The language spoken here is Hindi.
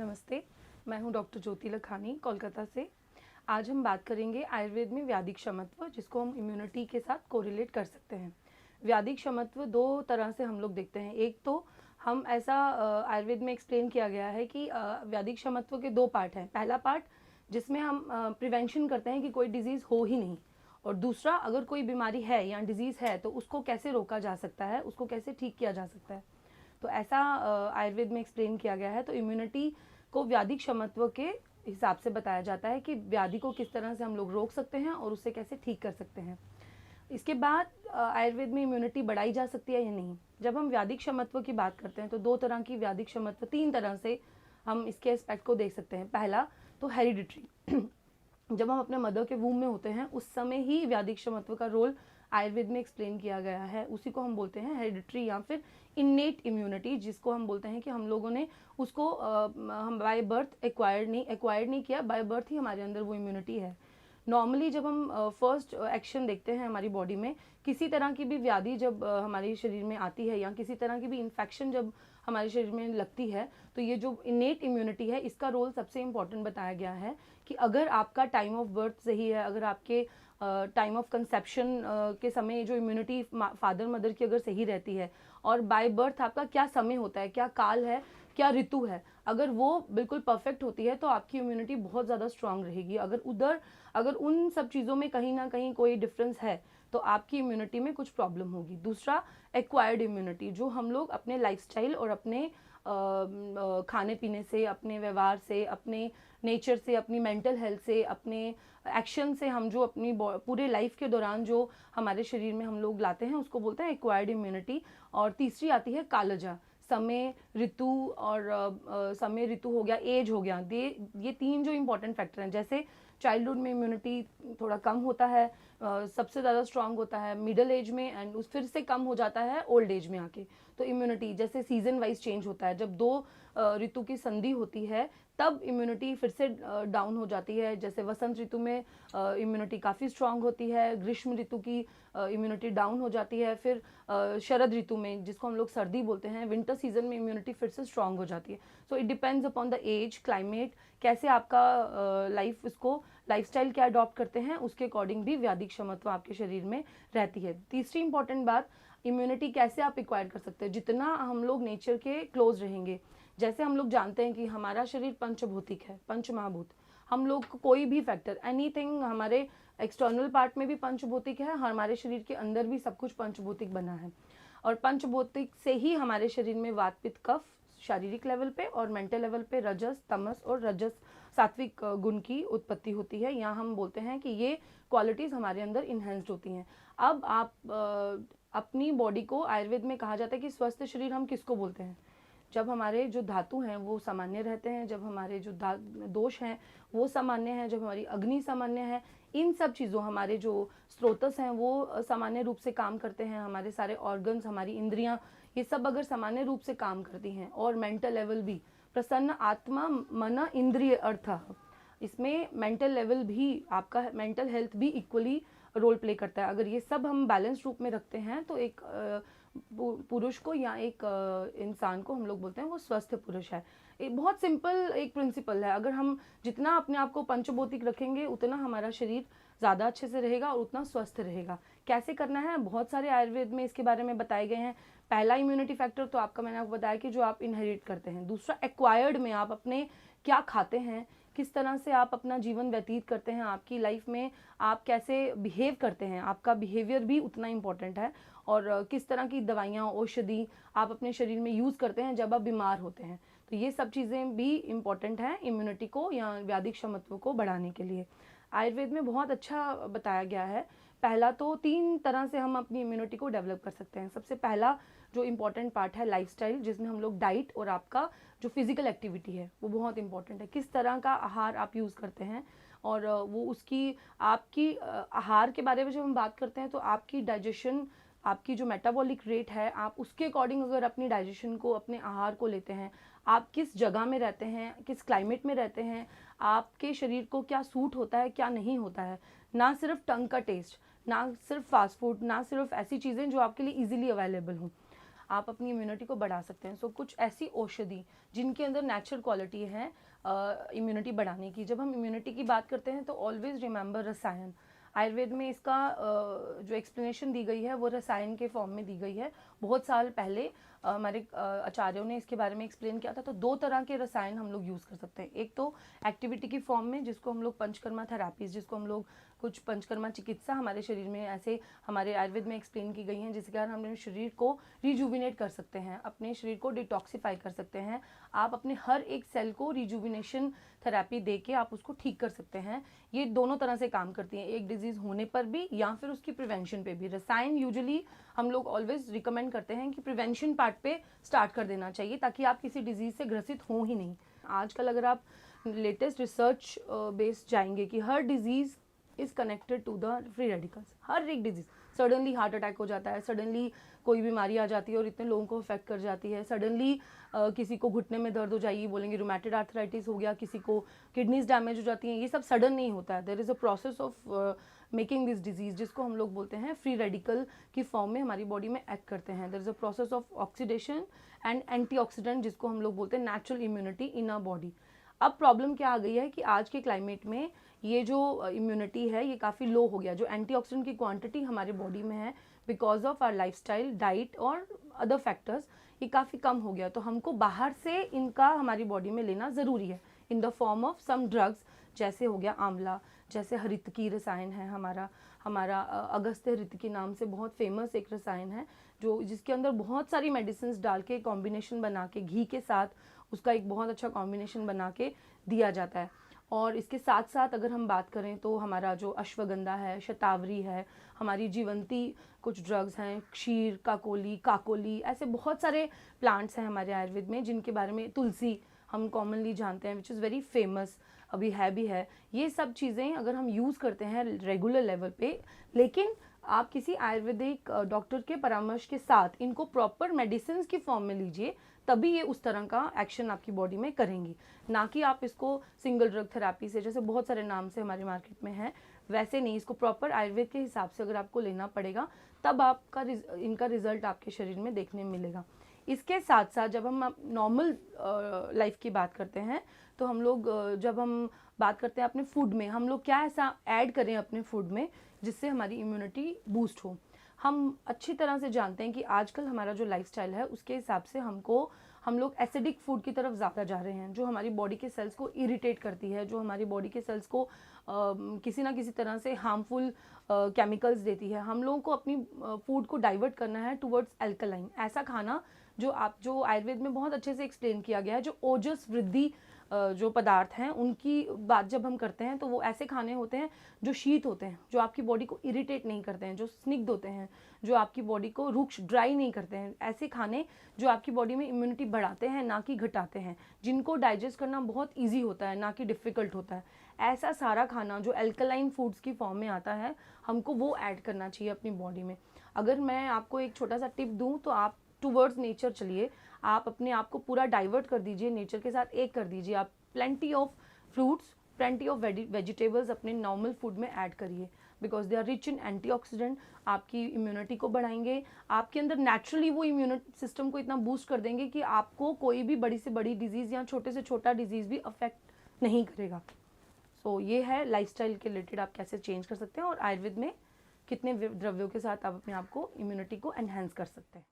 नमस्ते, मैं हूं डॉक्टर ज्योति लखानी कोलकाता से। आज हम बात करेंगे आयुर्वेद में व्याधि क्षमत्व, जिसको हम इम्यूनिटी के साथ कोरिलेट कर सकते हैं। व्याधि क्षमत्व दो तरह से हम लोग देखते हैं। एक तो हम ऐसा आयुर्वेद में एक्सप्लेन किया गया है कि व्याधि क्षमत्व के दो पार्ट हैं। पहला पार्ट जिसमें हम प्रिवेंशन करते हैं कि कोई डिजीज़ हो ही नहीं, और दूसरा अगर कोई बीमारी है या डिजीज़ है तो उसको कैसे रोका जा सकता है, उसको कैसे ठीक किया जा सकता है। तो ऐसा आयुर्वेद में एक्सप्लेन किया गया है। तो इम्यूनिटी को व्याधि क्षमत्व के हिसाब से बताया जाता है कि व्याधि को किस तरह से हम लोग रोक सकते हैं और उससे कैसे ठीक कर सकते हैं। इसके बाद आयुर्वेद में इम्यूनिटी बढ़ाई जा सकती है या नहीं। जब हम व्याधि क्षमत्व की बात करते हैं तो दो तरह की व्याधि क्षमत्व, तीन तरह से हम इसके एस्पेक्ट को देख सकते हैं। पहला तो हेरिडिटरी जब हम अपने मदर के वूम में होते हैं उस समय ही व्याधि क्षमत्व का रोल आयुर्वेद में एक्सप्लेन किया गया है। उसी को हम बोलते हैं हेरिडिटरी या फिर इन्नेट इम्यूनिटी, जिसको हम बोलते हैं कि हम लोगों ने उसको हम बाय बर्थ एक्वायर्ड नहीं किया, बाय बर्थ ही हमारे अंदर वो इम्यूनिटी है। नॉर्मली जब हम फर्स्ट एक्शन देखते हैं हमारी बॉडी में, किसी तरह की भी व्याधि जब हमारे शरीर में आती है या किसी तरह की भी इन्फेक्शन जब हमारे शरीर में लगती है, तो ये जो इनेट इम्यूनिटी है इसका रोल सबसे इम्पॉर्टेंट बताया गया है कि अगर आपका टाइम ऑफ बर्थ सही है, अगर आपके टाइम ऑफ कंसेप्शन के समय जो इम्यूनिटी फादर मदर की अगर सही रहती है, और बाय बर्थ आपका क्या समय होता है, क्या काल है, क्या ऋतु है, अगर वो बिल्कुल परफेक्ट होती है तो आपकी इम्यूनिटी बहुत ज़्यादा स्ट्रांग रहेगी। अगर उन सब चीज़ों में कहीं ना कहीं कोई डिफरेंस है तो आपकी इम्यूनिटी में कुछ प्रॉब्लम होगी। दूसरा एक्वायर्ड इम्यूनिटी, जो हम लोग अपने लाइफस्टाइल और अपने खाने पीने से, अपने व्यवहार से, अपने नेचर से, अपनी मेंटल हेल्थ से, अपने एक्शन से, हम जो अपनी पूरे लाइफ के दौरान जो हमारे शरीर में हम लोग लाते हैं उसको बोलते हैं एक्वायर्ड इम्यूनिटी। और तीसरी आती है कालजा, समय ऋतु, और समय ऋतु हो गया, एज हो गया। ये तीन जो इंपॉर्टेंट फैक्टर हैं। जैसे चाइल्डहुड में इम्यूनिटी थोड़ा कम होता है, सबसे ज़्यादा स्ट्रांग होता है मिडिल एज में, एंड उस फिर से कम हो जाता है ओल्ड एज में आके। तो इम्यूनिटी जैसे सीजन वाइज चेंज होता है, जब दो ऋतु की संधि होती है तब इम्यूनिटी फिर से डाउन हो जाती है। जैसे वसंत ऋतु में इम्यूनिटी काफ़ी स्ट्रांग होती है, ग्रीष्म ऋतु की इम्यूनिटी डाउन हो जाती है, फिर शरद ऋतु में, जिसको हम लोग सर्दी बोलते हैं, विंटर सीजन में इम्यूनिटी फिर से स्ट्रांग हो जाती है। So it depends upon the age, climate, कैसे आपका लाइफ इसको लाइफस्टाइल क्या अडॉप्ट करते हैं, उसके अकॉर्डिंग भी व्याधि क्षमत्व आपके शरीर में रहती है। तीसरी इंपॉर्टेंट बात, इम्यूनिटी कैसे आप एक्वायर कर सकते हैं। जितना हम लोग नेचर के क्लोज रहेंगे, जैसे हम लोग जानते हैं कि हमारा शरीर पंचभौतिक है, पंचमहाभूत, हम लोग को कोई भी फैक्टर, एनीथिंग, हमारे एक्सटर्नल पार्ट में भी पंचभौतिक है, हमारे शरीर के अंदर भी सब कुछ पंचभौतिक बना है। और पंचभौतिक से ही हमारे शरीर में वात पित्त कफ शारीरिक लेवल पे और मेंटल लेवल पे रजस तमस और रजस सात्विक गुण की उत्पत्ति होती है। यहाँ हम बोलते हैं कि ये क्वालिटीज़ हमारे अंदर इन्हेंस्ड होती हैं। अब आप अपनी बॉडी को, आयुर्वेद में कहा जाता है कि स्वस्थ शरीर हम किसको बोलते हैं, जब हमारे जो धातु हैं वो सामान्य रहते हैं, जब हमारे जो दोष हैं वो सामान्य हैं, जब हमारी अग्नि सामान्य है, इन सब चीज़ों, हमारे जो स्रोतस हैं वो सामान्य रूप से काम करते हैं, हमारे सारे ऑर्गन्स, हमारी इंद्रियां, ये सब अगर सामान्य रूप से काम करती हैं, और मेंटल लेवल भी, प्रसन्न आत्मा मन इंद्रिय अर्थ, इसमें मेंटल लेवल भी, आपका मेंटल हेल्थ भी इक्वली रोल प्ले करता है। अगर ये सब हम बैलेंस रूप में रखते हैं तो एक पुरुष को या एक इंसान को हम लोग बोलते हैं वो स्वस्थ पुरुष है। एक बहुत सिंपल एक प्रिंसिपल है, अगर हम जितना अपने आप को पंचभौतिक रखेंगे उतना हमारा शरीर ज़्यादा अच्छे से रहेगा और उतना स्वस्थ रहेगा। कैसे करना है, बहुत सारे आयुर्वेद में इसके बारे में बताए गए हैं। पहला इम्यूनिटी फैक्टर तो आपका, मैंने आपको बताया कि जो आप इनहेरिट करते हैं। दूसरा एक्वायर्ड में आप अपने क्या खाते हैं, किस तरह से आप अपना जीवन व्यतीत करते हैं, आपकी लाइफ में आप कैसे बिहेव करते हैं, आपका बिहेवियर भी उतना इम्पॉर्टेंट है। और किस तरह की दवाइयाँ, औषधि आप अपने शरीर में यूज़ करते हैं जब आप बीमार होते हैं। तो ये सब चीज़ें भी इम्पॉर्टेंट हैं इम्यूनिटी को या व्याधि क्षमत्व को बढ़ाने के लिए। आयुर्वेद में बहुत अच्छा बताया गया है। पहला तो तीन तरह से हम अपनी इम्यूनिटी को डेवलप कर सकते हैं। सबसे पहला जो इम्पॉर्टेंट पार्ट है लाइफस्टाइल, जिसमें हम लोग डाइट और आपका जो फिजिकल एक्टिविटी है वो बहुत इंपॉर्टेंट है। किस तरह का आहार आप यूज़ करते हैं, और वो उसकी आपकी आहार के बारे में जब हम बात करते हैं तो आपकी डाइजेशन, आपकी जो मेटाबॉलिक रेट है, आप उसके अकॉर्डिंग अगर अपनी डाइजेशन को, अपने आहार को लेते हैं, आप किस जगह में रहते हैं, किस क्लाइमेट में रहते हैं, आपके शरीर को क्या सूट होता है, क्या नहीं होता है। ना सिर्फ टंग का टेस्ट, ना सिर्फ फास्ट फूड, ना सिर्फ ऐसी चीज़ें जो आपके लिए इजीली अवेलेबल हों। आप अपनी इम्यूनिटी को बढ़ा सकते हैं। सो कुछ ऐसी औषधि जिनके अंदर नेचुरल क्वालिटी है इम्यूनिटी बढ़ाने की। जब हम इम्यूनिटी की बात करते हैं तो ऑलवेज रिमेंबर रसायन। आयुर्वेद में इसका जो एक्सप्लेनेशन दी गई है वो रसायन के फॉर्म में दी गई है। बहुत साल पहले हमारे आचार्यों ने इसके बारे में एक्सप्लेन किया था। तो दो तरह के रसायन हम लोग यूज़ कर सकते हैं। एक तो एक्टिविटी की फॉर्म में, जिसको हम लोग पंचकर्मा थेरापीज, जिसको हम लोग कुछ पंचकर्मा चिकित्सा हमारे शरीर में ऐसे हमारे आयुर्वेद में एक्सप्लेन की गई हैं, जिसके कारण हम अपने शरीर को रिजुविनेट कर सकते हैं, अपने शरीर को डिटॉक्सिफाई कर सकते हैं। आप अपने हर एक सेल को रिजुविनेशन थेरेपी दे के आप उसको ठीक कर सकते हैं। ये दोनों तरह से काम करती हैं, एक डिजीज़ होने पर भी या फिर उसकी प्रिवेंशन पे भी। रसायन यूजुअली हम लोग ऑलवेज रिकमेंड करते हैं कि प्रिवेंशन पार्ट पे स्टार्ट कर देना चाहिए, ताकि आप किसी डिजीज़ से ग्रसित हो ही नहीं। आजकल अगर आप लेटेस्ट रिसर्च बेस्ड जाएंगे कि हर disease is connected to the free radicals. हर एक डिजीज़, सडनली हार्ट अटैक हो जाता है, सडनली कोई बीमारी आ जाती है और इतने लोगों को अफेक्ट कर जाती है, सडनली किसी को घुटने में दर्द हो जाएगी, बोलेंगे रूमेटॉइड आर्थराइटिस हो गया, किसी को किडनीज डैमेज हो जाती हैं। ये सब सडन नहीं होता है। There is a process of making this disease, जिसको हम लोग बोलते हैं फ्री रेडिकल की फॉर्म में हमारी बॉडी में एक्ट करते हैं। There is a process of oxidation and antioxidant, जिसको हम लोग बोलते हैं natural immunity in our body. अब प्रॉब्लम क्या आ गई है कि आज के क्लाइमेट में ये जो इम्यूनिटी है ये काफ़ी लो हो गया। जो एंटीऑक्सीडेंट की क्वांटिटी हमारी बॉडी में है because of our lifestyle, diet और अदर फैक्टर्स, ये काफ़ी कम हो गया। तो हमको बाहर से इनका हमारी बॉडी में लेना ज़रूरी है in the form of some drugs, जैसे हो गया आंवला, जैसे हरितकी रसायन है हमारा अगस्त्य हरितकी नाम से बहुत फेमस एक रसायन है, जो जिसके अंदर बहुत सारी मेडिसिन डाल के कॉम्बिनेशन बना के घी के साथ उसका एक बहुत अच्छा कॉम्बिनेशन बना के दिया जाता है। और इसके साथ साथ अगर हम बात करें तो हमारा जो अश्वगंधा है, शतावरी है, हमारी जीवंती कुछ ड्रग्स हैं, क्षीर, काकोली, ऐसे बहुत सारे प्लांट्स हैं हमारे आयुर्वेद में, जिनके बारे में तुलसी हम कॉमनली जानते हैं, विच इज़ वेरी फेमस, अभी है भी है। ये सब चीज़ें अगर हम यूज़ करते हैं रेगुलर लेवल पे, लेकिन आप किसी आयुर्वेदिक डॉक्टर के परामर्श के साथ इनको प्रॉपर मेडिसिन की फॉर्म में लीजिए, तभी ये उस तरह का एक्शन आपकी बॉडी में करेंगी। ना कि आप इसको सिंगल ड्रग थेरेपी से, जैसे बहुत सारे नाम से हमारे मार्केट में है, वैसे नहीं। इसको प्रॉपर आयुर्वेद के हिसाब से अगर आपको लेना पड़ेगा, तब आपका इनका रिजल्ट आपके शरीर में देखने मिलेगा। इसके साथ साथ जब हम नॉर्मल लाइफ की बात करते हैं, तो हम लोग जब हम बात करते हैं अपने फूड में, हम लोग क्या ऐसा ऐड करें अपने फूड में जिससे हमारी इम्यूनिटी बूस्ट हो। हम अच्छी तरह से जानते हैं कि आजकल हमारा जो लाइफस्टाइल है उसके हिसाब से हम लोग एसिडिक फूड की तरफ ज़्यादा जा रहे हैं, जो हमारी बॉडी के सेल्स को इरिटेट करती है, जो हमारी बॉडी के सेल्स को किसी ना किसी तरह से हार्मफुल केमिकल्स देती है। हम लोगों को अपनी फूड को डाइवर्ट करना है टुवर्ड्स एल्कलाइन, ऐसा खाना जो आयुर्वेद में बहुत अच्छे से एक्सप्लेन किया गया है। जो ओजस वृद्धि जो पदार्थ हैं उनकी बात जब हम करते हैं, तो वो ऐसे खाने होते हैं जो शीत होते हैं, जो आपकी बॉडी को इरिटेट नहीं करते हैं, जो स्निग्ध होते हैं, जो आपकी बॉडी को रुक्ष ड्राई नहीं करते हैं। ऐसे खाने जो आपकी बॉडी में इम्यूनिटी बढ़ाते हैं, ना कि घटाते हैं, जिनको डाइजेस्ट करना बहुत ईजी होता है, ना कि डिफ़िकल्ट होता है। ऐसा सारा खाना जो एल्कलाइन फूड्स की फॉर्म में आता है, हमको वो ऐड करना चाहिए अपनी बॉडी में। अगर मैं आपको एक छोटा सा टिप दूँ, तो आप टूवर्ड्स नेचर चलिए, आप अपने आप को पूरा डाइवर्ट कर दीजिए, नेचर के साथ एक कर दीजिए। आप plenty of fruits, plenty of vegetables अपने नॉर्मल फूड में ऐड करिए, because they are rich in antioxidant, आपकी इम्यूनिटी को बढ़ाएंगे, आपके अंदर नेचुरली वो इम्यून सिस्टम को इतना बूस्ट कर देंगे कि आपको कोई भी बड़ी से बड़ी डिजीज़ या छोटे से छोटा डिजीज़ भी अफेक्ट नहीं करेगा। सो ये है लाइफस्टाइल के रिलेटेड आप कैसे चेंज कर सकते हैं, और आयुर्वेद में कितने द्रव्यों के साथ आप अपने आप को इम्यूनिटी को एनहेंस कर सकते हैं।